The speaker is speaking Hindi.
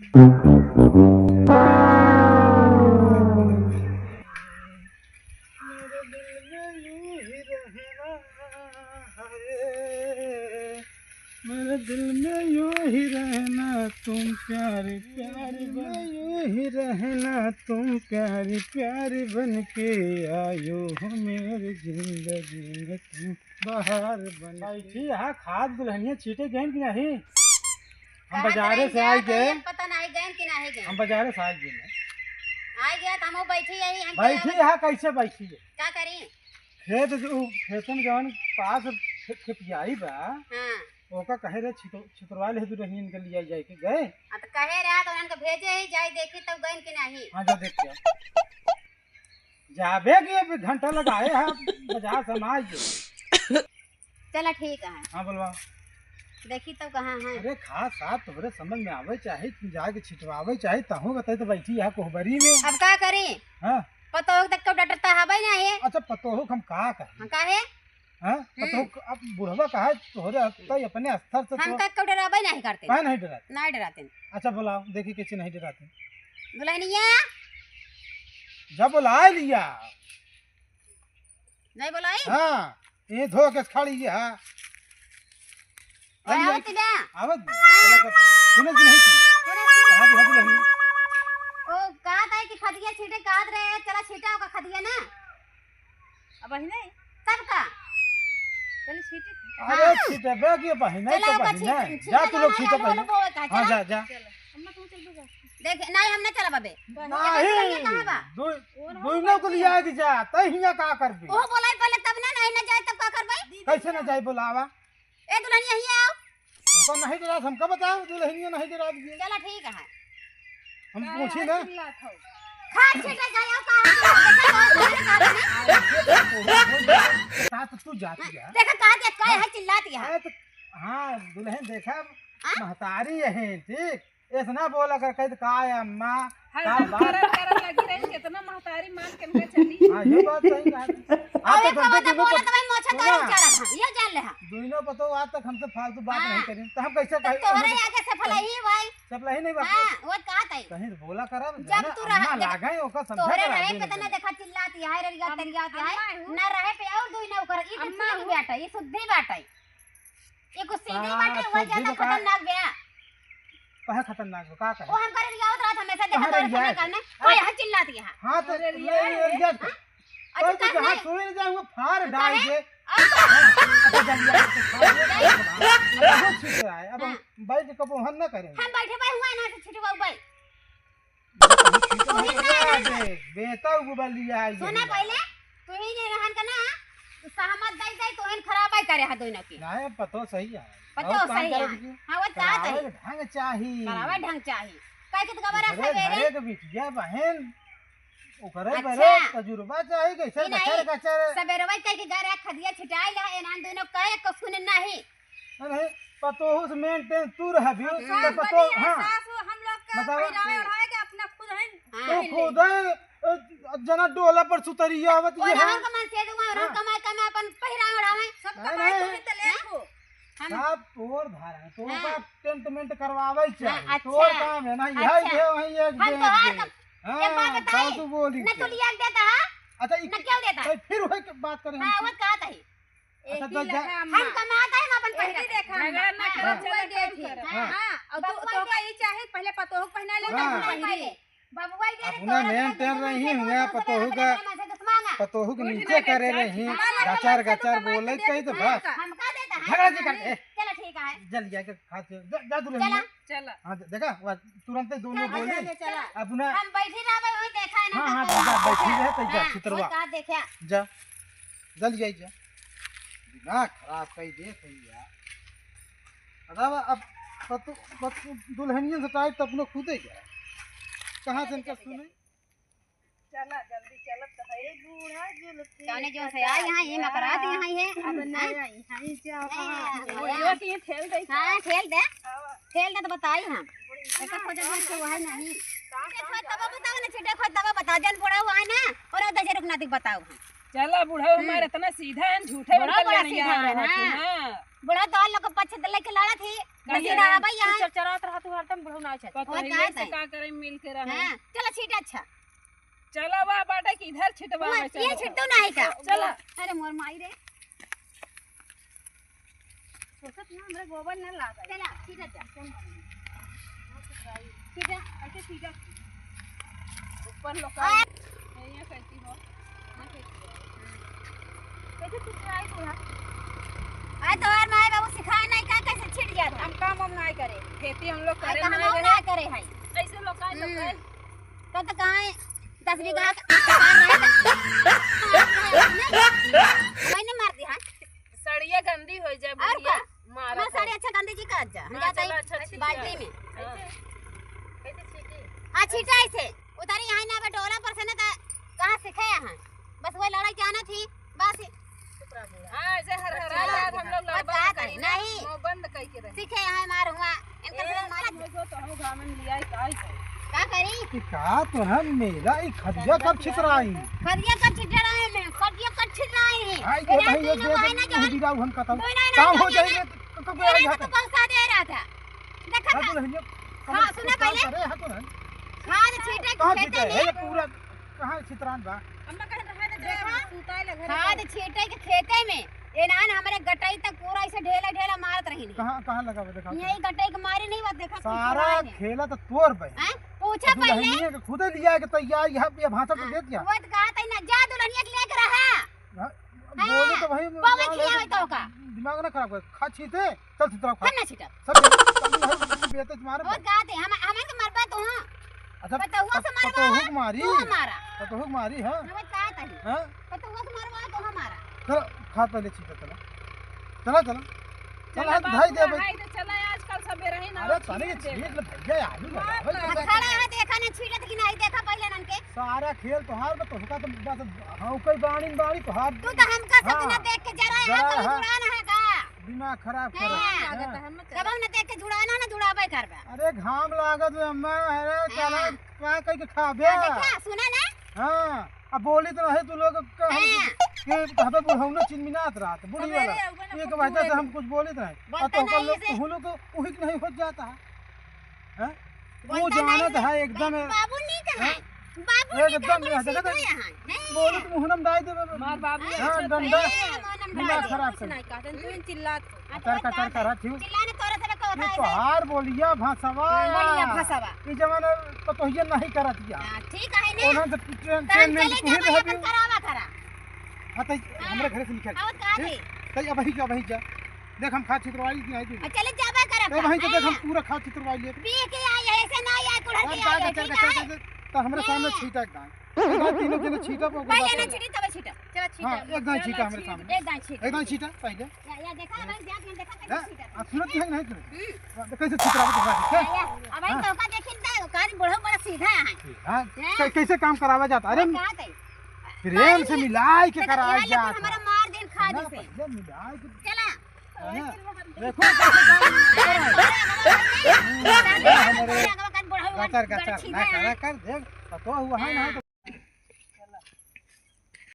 मेरे दिल में यूं ही रहना तुम प्यारे प्यारे यूं ही रहना तुम प्यारे प्यारे बन के आयो हो मेरी जिंदगी में तुम बाहर बन बैठी। हाँ खाद दुल्हनिया छीटे गए कि नहीं? हम बाजारे से आए गए, पता नहीं गए कि नहीं गए। हम बाजारे से आए गए आए गए तो हम बैठी यही बैठी। हाँ कैसे बैठी है? क्या करी? खेतन जवन पास खेतियाई बा, हां ओका कहे रे छितरवा ले दू रही इनके लिए जाए के गए। हां तो कहे रहा तो उनके भेजे ही जाई देखी तब गए कि नहीं। हां जा देख के जाबे कि अभी घंटा लगाए हैं बाजार समाज। चला ठीक है। हां बोलवा देखी तब कहां है। अरे खास साथ तोरे समझ में आवे चाहे जाके छिटवावे चाहे तहु बताई तो बैठी है कोहबरी में। अब का करी? हां पतो पतो तक कब डटता हबै नहीं। अच्छा पतो हो हम का कहे। हां काहे? हां पतो अब बुढ़वा कहा तोरे हत्ता अपने स्तर से हम का कब डराबै नहीं करते। काहे नहीं डराते? नहीं डराते। अच्छा बुलाओ देखी किसी नहीं डराते। दुल्हनिया जब बुला लिया नहीं बुलाई। हां ये धो के खड़ी है। हां आवत बे आवत सुने कि नहीं सुने? कहां की हद नहीं। ओ का ताई की खदिया छीटे काद रहे चला छीटा का खदिया ना। अब ही नहीं सब का चल छीटे। अरे छीटे बे की बहिना तो बहिना जा तू लोग छीटे पहले। हां जा जा अम्मा तुम चल बे देख नहीं हम ना चला बबे नहीं कहां बा दोनों को लिया के जा तई हिया का करबे। ओ बोलाई पहले तब ना नहीं ना जाए तब का करबै। कैसे ना जाए बुलावा? ए दुल्हनिया ही आओ तो नहीं डरा हमका बताओ दुल्हनिया नहीं डरा दिए। चला ठीक है हम पूछी ना खा छीटे जाओ का साथ तू जाती है। देखा कहां दे काय है चिल्लाती है। हां दुल्हन देखा महतारी है ठीक ऐसा बोला कर कह का अम्मा का बात लगी रही कितना महतारी मान के उनका चली। हां ये बात सही है। अब एक बात बोला तो भाई मोछा तार बेचारा था ये जान ले। दोनों पतो आज तक हमसे फालतू बात नहीं करी तो हम कैसे कहे तोहरे आगे सफल ही भाई सफल ही नहीं बात। हां वो का ताई कहीं बोला करा जब तू रहा लागे ओका समझा तोहरे रहे पे तना देखा चिल्लाती है ररिया तरिया है ना रहे पे और दुई ना कर ई तो बेटा ये शुद्धि बाटा ये को सीधी बाटा वो ज्यादा खतरनाक गया। कहा खतरनाक का कहे वो हम करे याद रहा हमेशा देखा तोरे करने कोई है चिल्लाती है। हां तो रिया अच्छा तो जहां सोए न जाऊंगा फाड़ डाल के अब बैठ के कबोहन न करें। हम बैठे भाई हुआ ना छिटवा भाई बेटा उबल लिया है। सुना पहले तू ही ने रहन का ना सहमत दई दई तो इन खराब है करे है दोनों की। नहीं पतो सही है पतो सही है। हां वो चाहत है ढंग चाहिए करावे ढंग चाहिए काहे के गबर है घरे के बिटिया बहन ओकरे बरे तजुर्बा चाहिए कैसे बच्चा कच्चा सबेरवा कह के घर खदिया छिटाई ले एनान दोनों कहे को सुन नहीं नहीं पतो हो मेंटेन तू रह भी तो पतो। हां हम लोग का पहरावे ओढ़ाए के अपना खुद है तो खुद जना डोला पर सुतरिया आवत ये है हम कमान से दूंगा और हम कमाए कमाए अपन पहरावे ओढ़ावे सब कमाए तो नहीं तले को सब तोर धारा तो का टेंटमेंट करवावे चाहिए तोर काम है ना यही है वही एक हम तो हां एक बात बताई तू बोली न तो लिया देता है अच्छा न क्यों देता है फिर वही बात करें। हां वो कहता है हम कमाता है अपन पहले देखा झगड़ा ना करो चलो देखिए। हां और तो का ये चाहे पहले पतोह पहना ले पहले बाबूआ दे रे अपना मेंटेन रही हुआ पतोहू के नीचे करे रही गचार गचार बोले कहीं तो बस हम का देता है झगड़ा जी कर चलो ठीक है जल जाके खाते जा दुल्हन चला हां देखा तुरंत दोनों बोले अपना हम बैठी रहबे वही देखा है ना। हां हां बैठी रहे तो जा चित्रवा का देखा जा जल जाई जा दिमाग खराब कई देख यार। अब पतो दुल्हनिया से टाइट तो अपने खुदे गया कहां से इनका सुने। चला जल्दी चलत तो है बूढ़ा जुलती कौने जो से आ यहां ये मकरात यहां है अब नहीं आई हां जा वो ये खेल दे। हां खेल दे तो बताई हम ऐसा खोज से वो है नहीं तब बताओ ना छोटे खोज तब बता जन बड़ा हुआ है ना और दशे रुक नातिक बताओ हम चला बूढ़ा हमारे इतना सीधा है झूठे बन के नहीं आ रहा है। बड़ा तो लोग पछत लेके लड़ा थी मशीन आ भाई यहाँ चरचरात रहा तू हरदम बुढ़ऊ ना चल और पतोहिए का से का करे मिल के रहे हां चलो छीट अच्छा चला बा बाटा की इधर छिटवा ये चलो छिटतो नहीं का चला अरे मोर माई रे सोचत ना हमरा गोबर ना लागा चला छीट अच्छा सीधा ऐसे सीधा ऊपर लोका ये कहती हो ना कैसे तू ट्राई पूरा आज तो और माई बाबू सिखाए नहीं का कैसे छिट गया था हम काम हम नहीं करे खेती हम लोग करे हम ना ना करे है ऐसे लोग का तो कहाँ है 10 बीघा मैंने मार दिया सड़िया गंदी हो जाए और बुढ़िया का मारा मैं सारे अच्छा गांधी जी का जा हम जाते चलो अच्छा हैं बाल्टी में कैसे छीटी हां छीटा ऐसे उतारी यहाँ ना डोला पर से ना कहां सीखे यहाँ बस वो लड़ाई जाना थी बस हां ऐसे हर रात हम लोग बस का करी नहीं वो बंद कई के रहे सीखे यहाँ मार हुआ इनका से मार मुझे तो हम गांव में लिया है का करी कि का तो है मेरा ई खदिया कब छितराई खदिया का छिटा रहे में खदिया का छिटा रहे हैं आई ये भाई ये दे दीदा हम कहता काम हो जाएगा तो कोई आ जाता तो पैसा दे रहा था देखा हां तो नहीं हां सुना पहले अरे हां तो नहीं खाद छीटे कहां खेते छिटे है में ये पूरा कहां छितरान बा अम्मा कह रहा है देखा सुताए लगे खाद छीटे के खेते में ये ना हमारे गटाई तक पूरा ऐसे ढेला ढेला मारत रही नहीं कहां कहां लगा हुआ देखा यही गटाई के मारे नहीं बात देखा सारा खेला तो तोर भाई हैं पूछा पहले दुल्हनिया के खुद लिया के तैयार ये भाषा तो दे दिया वो तो कहा था ना जा दुल्हनिया के लेकर रहा बोले तो भाई बाबा किया है तो का दिमाग ना खराब कर खा छीते चल छितरा खा ना छिटा सब बेटे तुम्हारे वो कहा थे हम के मरबा तो हां अच्छा पता हुआ से मरवा तो हुक मारी तू हमारा तो हुक मारी हां हम कहा था हां पता हुआ से मरवा तो हमारा चलो खा पहले छीते चला चला चला चला भाई दे भाई चला आजकल सब रहे ना अरे चले ये छीट ले भैया आलू लगा खड़ा है देखा ना छीटत कि नहीं देखा पहले नन के सारा खेल तोहार में तोहका तो बस हां कोई बाणी तोहार तू तो हमका सब ना देख के जरा जरा, यहाँ कोई हाँ। जुड़ाना है का दिमाग खराब कर लागत है हम जब हम ना देख के जुड़ाना ना जुड़ाबे करबे अरे घाम लागत है अम्मा अरे चला का कह के खाबे देखा सुना ना हां अब बोली तो नहीं तू लोग के कहबे बुढ़ौना चिनमिनात रात बुढ़ी वाला एक वजह से हम कुछ बोले तो नहीं और तो लोग तो लोग उही नहीं हो जाता है हैं वो जानत है एकदम बाबू नहीं कहा बाबू एकदम देखत बोली तो मुहनम डाल दे मार बाबू हां डंडा नहीं दिमाग खराब कर नहीं कहते तू चिल्लात कर ठीक चिल्लाने तोरे से को ये होता तो है हार बोलिया भाषावा बोलिया भाषावा ई जमाना तो तोहिए नहीं करत या ठीक है ना ओना से ट्रेन चल में चले तू जा ही भाई अपन करावा करा हां तो हमरे घर से निकल आवत का थी तो अब ही जा देख हम खा चित्रवाई की आई थी चले जाबे करा तो वहीं तो देख हम पूरा खा चित्रवाई ले बी के आई ऐसे ना आया कुड़न के आया ठीक है तो हमरे सामने छीटा एक दान तीनों जने छीटा पर पहले ना छिड़ी तब छिटा चलो छिटा हां एक दान छीटा हमरे सामने एक दान छिटा एक दान छीटा पहले या देखा भाई जात में देखा कैसे छिटा हां सुनत नहीं तो कैसे चित्रवाई तो बात अब भाई तो का देखिन ता काज बड़ा बड़ा सीधा है हां कैसे काम करावा जाता अरे का थे प्रेम से मिलाई के कराया जाता हमारा मार दिन खा दे से मिलाई के चला देखो हमारे कर देख तो हुआ है ना